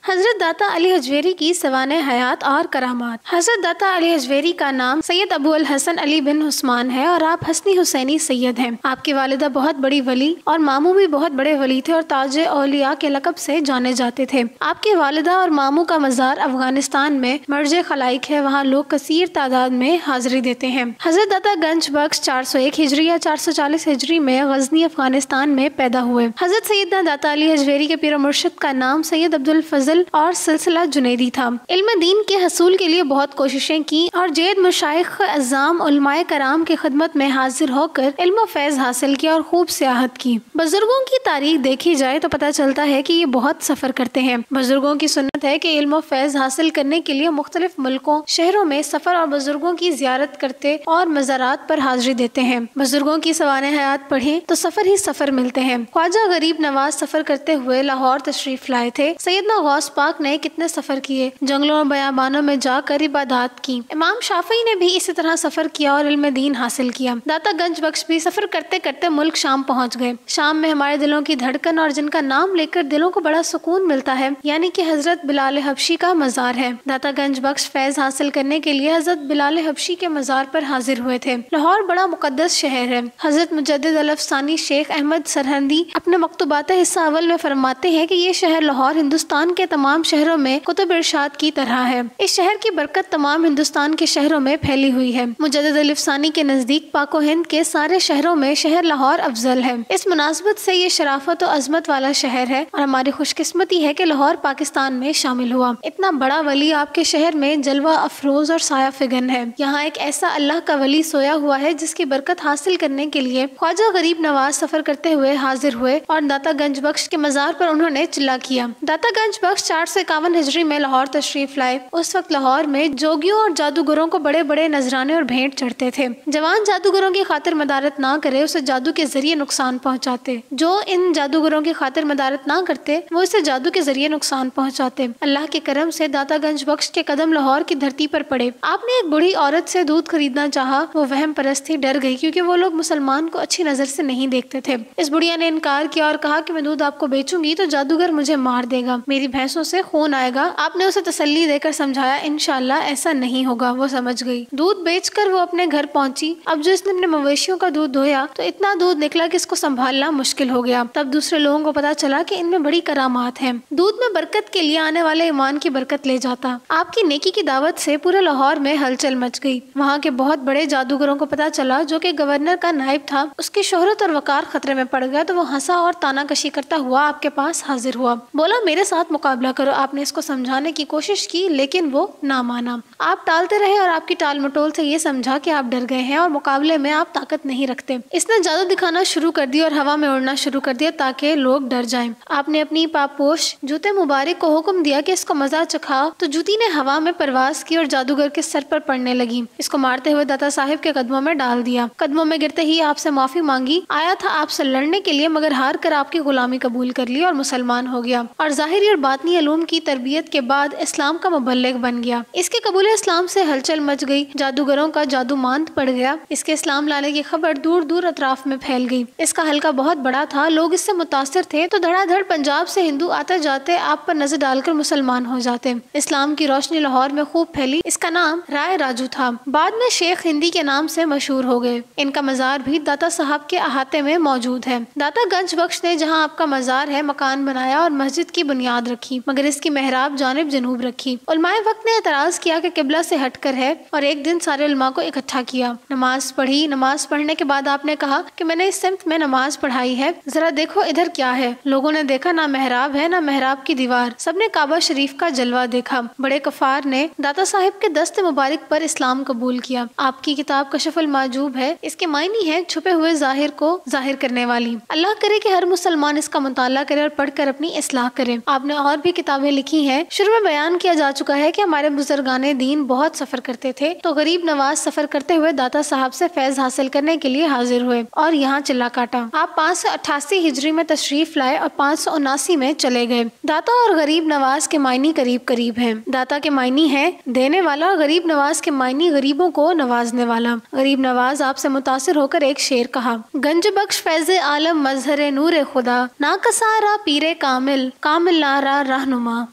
حضرت داتا علی حجویری کی سوانح حیات اور کرامات۔ حضرت داتا علی حجویری کا نام سید ابو الحسن علی بن عثمان ہے اور آپ حسنی حسینی سید ہیں۔ آپ کی والدہ بہت بڑی ولی اور ماموں بھی بہت بڑے ولی تھے اور تاج اولیاء کے لقب سے جانے جاتے تھے۔ آپ کی والدہ اور ماموں کا مزار افغانستان میں مرج خلائق ہے، وہاں لوگ کثیر تعداد میں حاضری دیتے ہیں۔ حضرت داتا گنج بخش 401 ہجری یا 440 ہجری میں غزنی افغانستان میں پیدا ہوئے۔ حضرت سیدنا داتا علی حجویری کے پیر و مرشد کا نام سید عبد الفضل اور سلسلہ جنیدی تھا۔ علم دین کے حصول کے لیے بہت کوششیں کی اور جید مشائخ اعظام علماء کرام کی خدمت میں حاضر ہو کر علم و فیض حاصل کیا اور خوب سیاحت کی۔ بزرگوں کی تاریخ دیکھی جائے تو پتہ چلتا ہے کہ یہ بہت سفر کرتے ہیں۔ بزرگوں کی سنت ہے کہ علم و فیض حاصل کرنے کے لیے مختلف ملکوں شہروں میں سفر اور بزرگوں کی زیارت کرتے اور مزارات پر حاضری دیتے ہیں۔ بزرگوں کی سوانح حیات پڑھیں تو سفر ہی سفر ملتے ہیں۔ خواجہ غریب نواز سفر کرتے ہوئے لاہور تشریف لائے تھے۔ سیدنا غوث پاک نے کتنے سفر کیے، جنگلوں اور بیابانوں میں جا کر عبادات کی۔ امام شافعی نے بھی اسی طرح سفر کیا اور علم دین حاصل کیا۔ داتا گنج بخش بھی سفر کرتے کرتے ملک شام پہنچ گئے۔ شام میں ہمارے دلوں کی دھڑکن اور جن کا نام لے کر دلوں کو بڑا سکون ملتا ہے، یعنی کہ حضرت بلال حبشی کا مزار ہے۔ داتا گنج بخش فیض حاصل کرنے کے لیے حضرت بلال حبشی کے مزار پر حاضر ہوئے تھے۔ لاہور بڑا مقدس شہر ہے۔ حضرت مجدد الافسانی شیخ احمد سرہندی اپنے مکتوبات حصہ اول میں فرماتے ہیں کہ یہ شہر لاہور ہندوستان کے تمام شہروں میں قطب ارشاد کی طرح ہے۔ اس شہر کی برکت تمام ہندوستان کے شہروں میں پھیلی ہوئی ہے۔ مجدد الافسانی کے نزدیک پاک و ہند کے سارے شہروں میں شہر لاہور افضل ہے۔ اس مناسبت سے یہ شرافت و عظمت والا شہر ہے اور ہماری خوش قسمتی ہے کہ لاہور پاکستان میں شامل ہوا۔ اتنا بڑا ولی آپ کے شہر میں جلوہ افروز اور سایہ فگن ہے۔ یہاں ایک ایسا اللہ کا ولی سویا ہوا ہے جس کی برکت حاصل کرنے کے لیے خواجہ غریب نواز سفر کرتے ہوئے حاضر ہوئے اور داتا گنج بخش کے مزار پر انہوں نے چلا کیا۔ داتا گنج بخش 451 ہجری میں لاہور تشریف لائے۔ اس وقت لاہور میں جوگیوں اور جادوگروں کو بڑے بڑے نذرانے اور بھیٹ چڑھتے تھے۔ جوان جادوگروں کی خاطر مدارت نہ کرے اسے جادو کے ذریعے نقصان پہنچاتے، جو ان جادوگروں کی خاطر مدارت نہ کرتے وہ اسے جادو کے ذریعے نقصان پہنچاتے۔ اللہ کے کرم سے داتا گنج بخش کے قدم لاہور کی دھرتی پر پڑے۔ آپ نے ایک بوڑھی عورت سے دودھ خریدنا چاہا، وہ وہم پرست تھی، ڈر گئی کیونکہ وہ لوگ مسلمان کو اچھی نظر سے نہیں دیکھتے تھے۔ اس بڑھیا نے انکار کیا اور کہا کہ میں دودھ آپ کو بیچوں گی تو جادوگر مجھے مار دے گا، میری بھینسوں سے خون آئے گا۔ آپ نے اسے تسلی دے کر سمجھایا انشاءاللہ ایسا نہیں ہوگا۔ وہ سمجھ گئی۔ دودھ بیچ کر وہ اپنے گھر پہنچی۔ اب جو اس نے اپنے مویشیوں کا دودھ دھویا تو اتنا دودھ نکلا کہ اس کو سنبھالنا مشکل ہو گیا۔ تب دوسرے لوگوں کو پتا چلا کہ ان میں بڑی کرامات ہیں۔ دودھ میں برکت کے لیے آنے والے ایمان کی برکت لے جاتا۔ آپ کی نیکی کی دعوت سے پورے لاہور میں ہلچل مچ گئی۔ وہاں کے بہت بڑے جادوگروں کو پتا چلا، جو کہ گورنر کا نائب تھا، اس کی شہرت اور وقار خطرے میں پڑ گیا تو وہ ہنسا اور تانا کشی کرتا ہوا آپ کے پاس حاضر ہوا۔ بولا میرے ساتھ مقابلہ کرو۔ آپ نے اس کو سمجھانے کی کوشش کی لیکن وہ نہ مانا۔ آپ ٹالتے رہے اور آپ کی ٹال مٹول سے یہ سمجھا کہ آپ ڈر گئے ہیں اور مقابلے میں آپ طاقت نہیں رکھتے۔ اس نے جادو دکھانا شروع کر دیا اور ہوا میں اڑنا شروع کر دیا تاکہ لوگ ڈر جائیں۔ آپ نے اپنی پاپوش جوتے مبارک کو حکم دیا کہ اس کو مزہ چکھاؤ تو جوتی نے ہوا میں پرواز کی اور جادوگر کے سر پر پڑنے لگی۔ اس کو مارتے ہوئے داتا صاحب کے قدموں میں ڈال دیا۔ قدموں میں گرتے ہی آپ سے معافی مانگی۔ آیا تھا آپ سے لڑنے کے لیے مگر ہار کر آپ کی غلامی قبول کر لی اور مسلمان ہو گیا اور ظاہری اور باطنی علوم کی تربیت کے بعد اسلام کا مبلغ بن گیا۔ اس کے قبول اسلام سے ہلچل مچ گئی، جادوگروں کا جادو ماند پڑ گیا۔ اس کے اسلام لانے کی خبر دور دور اطراف میں پھیل گئی۔ اس کا حلقہ بہت بڑا تھا، لوگ اس سے متاثر تھے تو دھڑا دھڑ پنجاب سے ہندو آتے جاتے آپ پر نظر ڈال کر مسلمان ہو جاتے۔ اسلام کی روشنی لاہور میں خوب پھیلی۔ اس کا نام رائے راجو تھا، بعد میں شیخ ہندی کے نام سے مشہور ہو گئے۔ ان کا مزار بھی داتا صاحب کے احاطے میں موجود ہے۔ داتا گنج بخش نے جہاں آپ کا مزار ہے مکان بنایا اور مسجد کی بنیاد رکھی، مگر اس کی محراب جانب جنوب رکھی۔ علماء وقت نے اعتراض کیا کہ قبلہ سے ہٹ کر ہے اور ایک دن سارے علماء کو اکٹھا کیا، نماز پڑھی۔ نماز پڑھنے کے بعد آپ نے کہا کہ میں نے اس سمت میں نماز پڑھائی ہے، ذرا دیکھو ادھر کیا ہے۔ لوگوں نے دیکھا نہ محراب ہے نہ محراب کی دیوار، سب نے کعبہ شریف کا جلوہ دیکھا۔ بڑے کفار نے داتا صاحب کے دست مبارک پر اسلام قبول کیا۔ آپ کی کتاب کشف المحجوب ہے، اس کے معنی ہے چھپے ہوئے ظاہر کو ظاہر کرنے والی۔ اللہ کرے کہ ہر مسلمان اس کا مطالعہ کرے اور پڑھ کر اپنی اصلاح کرے۔ آپ نے اور بھی کتابیں لکھی ہیں۔ شروع میں بیان کیا جا چکا ہے کہ ہمارے بزرگان دین بہت سفر کرتے تھے تو غریب نواز سفر کرتے ہوئے داتا صاحب سے فیض حاصل کرنے کے لیے حاضر ہوئے اور یہاں چلا کاٹا۔ آپ 588 ہجری میں تشریف لائے اور 579 میں چلے گئے۔ داتا اور غریب نواز کے معنی قریب قریب ہیں۔ داتا کے معنی ہے دینے والا اور غریب نواز کے معنی غریبوں کو نوازنے والا۔ غریب نواز آپ سے متاثر ہو کر ایک شعر کہا، گنج بخش فیض عالم مظہر نور خدا، ناکسارا پیر کامل، کامل نارا رہنما۔